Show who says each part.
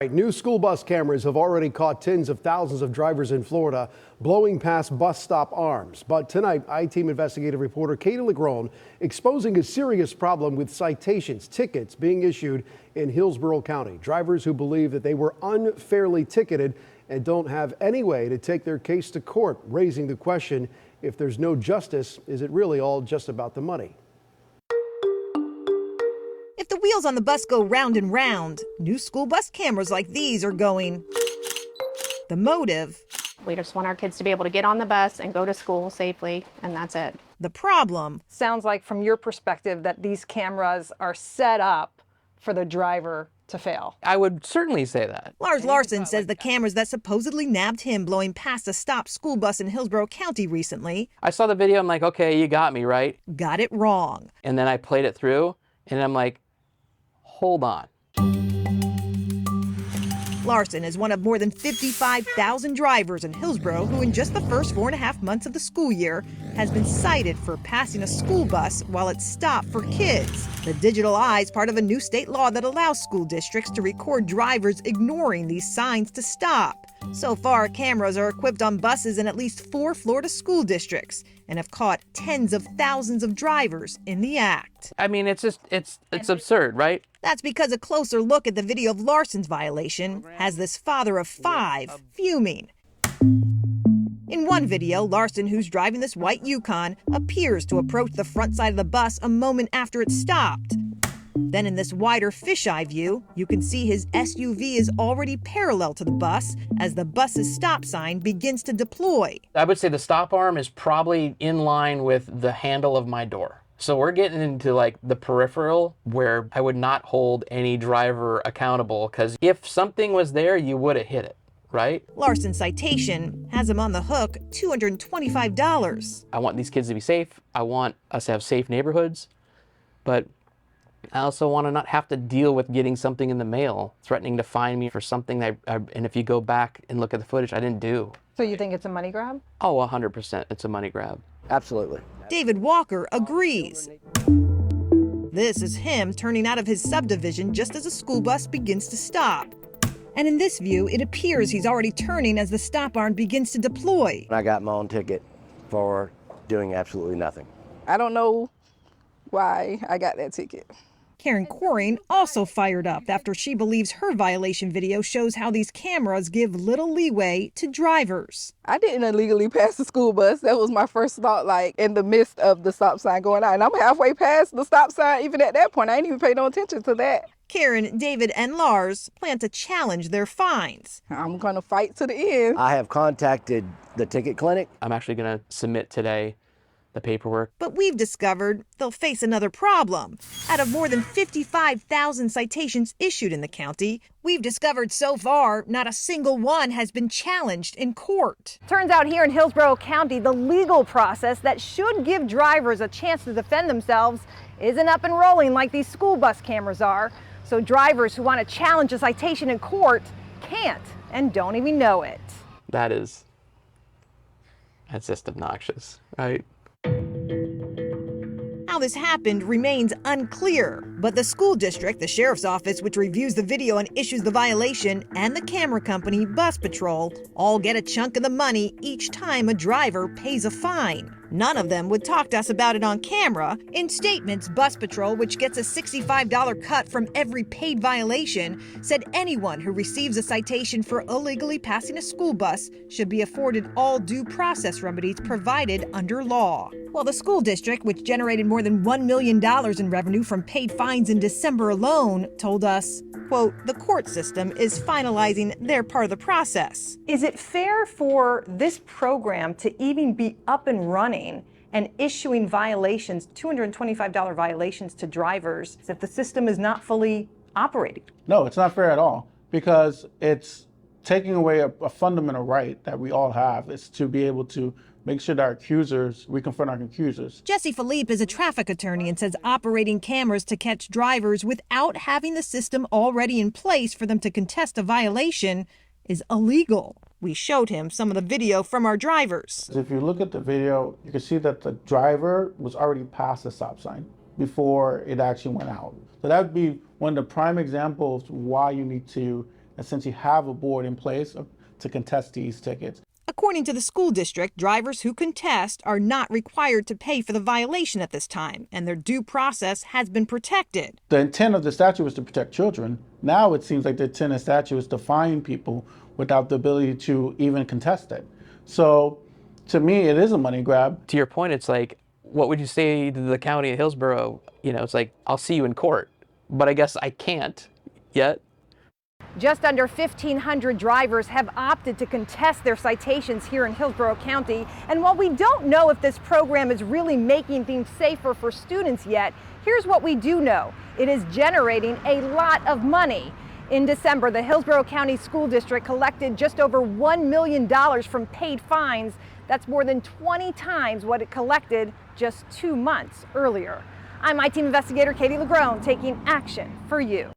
Speaker 1: New school bus cameras have already caught tens of thousands of drivers in Florida blowing past bus stop arms. But tonight, I-Team investigative reporter Katie LaGrone exposing a serious problem with tickets being issued in Hillsborough County. Drivers who believe that they were unfairly ticketed and don't have any way to take their case to court, raising the question, if there's no justice, is it really all just about the money?
Speaker 2: If the wheels on the bus go round and round, new school bus cameras like these are going. The motive?
Speaker 3: We just want our kids to be able to get on the bus and go to school safely, and that's it.
Speaker 2: The problem?
Speaker 4: Sounds like from your perspective that these cameras are set up for the driver to fail.
Speaker 5: I would certainly say that.
Speaker 2: Lars Larson says the cameras that supposedly nabbed him blowing past a stopped school bus in Hillsborough County recently.
Speaker 5: I saw the video, I'm like, okay, you got me, right?
Speaker 2: Got it wrong.
Speaker 5: And then I played it through, and I'm like, hold on.
Speaker 2: Larson is one of more than 55,000 drivers in Hillsborough who in just the first 4.5 months of the school year has been cited for passing a school bus while it stopped for kids. The digital eye is part of a new state law that allows school districts to record drivers ignoring these signs to stop. So far, cameras are equipped on buses in at least 4 Florida school districts and have caught tens of thousands of drivers in the act.
Speaker 5: I mean, it's absurd, right?
Speaker 2: That's because a closer look at the video of Larson's violation has this father of 5 fuming. In one video, Larson, who's driving this white Yukon, appears to approach the front side of the bus a moment after it stopped. Then in this wider fisheye view, you can see his SUV is already parallel to the bus as the bus's stop sign begins to deploy.
Speaker 5: I would say the stop arm is probably in line with the handle of my door. So we're getting into like the peripheral where I would not hold any driver accountable, because if something was there, you would have hit it, right?
Speaker 2: Larson's citation has him on the hook $225.
Speaker 5: I want these kids to be safe. I want us to have safe neighborhoods, but I also want to not have to deal with getting something in the mail, threatening to fine me for something that and if you go back and look at the footage, I didn't do.
Speaker 4: So you think it's a money grab?
Speaker 5: Oh, 100%, it's a money grab.
Speaker 6: Absolutely.
Speaker 2: David Walker agrees. This is him turning out of his subdivision just as a school bus begins to stop. And in this view, it appears he's already turning as the stop arm begins to deploy.
Speaker 6: I got my own ticket for doing absolutely nothing.
Speaker 7: I don't know why I got that ticket.
Speaker 2: Karen Coring also fired up after she believes her violation video shows how these cameras give little leeway to drivers.
Speaker 7: I didn't illegally pass the school bus. That was my first thought, like in the midst of the stop sign going on. And I'm halfway past the stop sign. Even at that point, I didn't even pay no attention to that.
Speaker 2: Karen, David, and Lars plan to challenge their fines.
Speaker 7: I'm going to fight to the end.
Speaker 6: I have contacted the ticket clinic.
Speaker 5: I'm actually going to submit today the paperwork.
Speaker 2: But we've discovered they'll face another problem. Out of more than 55,000 citations issued in the county, we've discovered so far not a single one has been challenged in court.
Speaker 4: Turns out here in Hillsborough County, the legal process that should give drivers a chance to defend themselves isn't up and rolling like these school bus cameras are. So drivers who want to challenge a citation in court can't and don't even know it.
Speaker 5: That's just obnoxious, right?
Speaker 2: How this happened remains unclear, but the school district, the sheriff's office, which reviews the video and issues the violation, and the camera company, Bus Patrol, all get a chunk of the money each time a driver pays a fine. None of them would talk to us about it on camera. In statements, Bus Patrol, which gets a $65 cut from every paid violation, said anyone who receives a citation for illegally passing a school bus should be afforded all due process remedies provided under law. While the school district, which generated more than $1 million in revenue from paid fines in December alone, told us, quote, the court system is finalizing their part of the process.
Speaker 4: Is it fair for this program to even be up and running and issuing violations, $225 violations to drivers, if the system is not fully operating?
Speaker 8: No, it's not fair at all, because it's taking away a fundamental right that we all have, is to be able to make sure that we confront our accusers.
Speaker 2: Jesse Philippe is a traffic attorney and says operating cameras to catch drivers without having the system already in place for them to contest a violation is illegal. We showed him some of the video from our drivers.
Speaker 8: If you look at the video, you can see that the driver was already past the stop sign before it actually went out. So that would be one of the prime examples why you need to essentially have a board in place to contest these tickets.
Speaker 2: According to the school district, drivers who contest are not required to pay for the violation at this time, and their due process has been protected.
Speaker 8: The intent of the statute was to protect children. Now it seems like the intent of the statute is to fine people without the ability to even contest it. So to me, it is a money grab.
Speaker 5: To your point, it's like, what would you say to the county of Hillsborough? You know, it's like, I'll see you in court, but I guess I can't yet.
Speaker 4: Just under 1,500 drivers have opted to contest their citations here in Hillsborough County. And while we don't know if this program is really making things safer for students yet, here's what we do know. It is generating a lot of money. In December, the Hillsborough County School District collected just over $1 million from paid fines. That's more than 20 times what it collected just 2 months earlier. I'm IT Investigator Katie LaGrone, taking action for you.